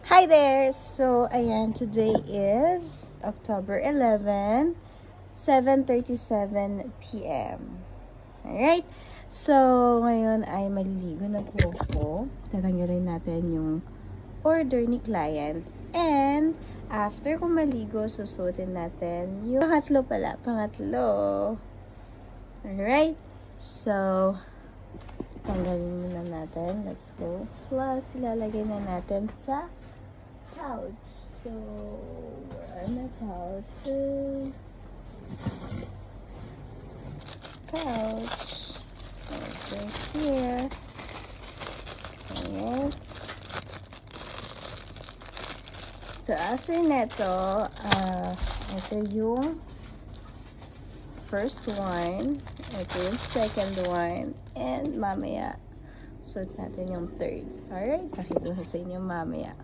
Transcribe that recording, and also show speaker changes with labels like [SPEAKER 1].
[SPEAKER 1] Hi there! So, ayan, today is October 11, 7:37 p.m. Alright? So, ngayon ay maliligo na po ako. Tatanggalin natin yung order ni client. And, after kung maligo, susuotin natin yung pangatlo. Alright? So, tanggalin muna natin. Let's go. Plus, ilalagay na natin sa couch. So, where are my couches? Couch. Over here. Alright. So, after neto, ito yung first one. Ito yung second one. And mamaya, suot natin yung third. Alright? Pakita sa inyo mamaya.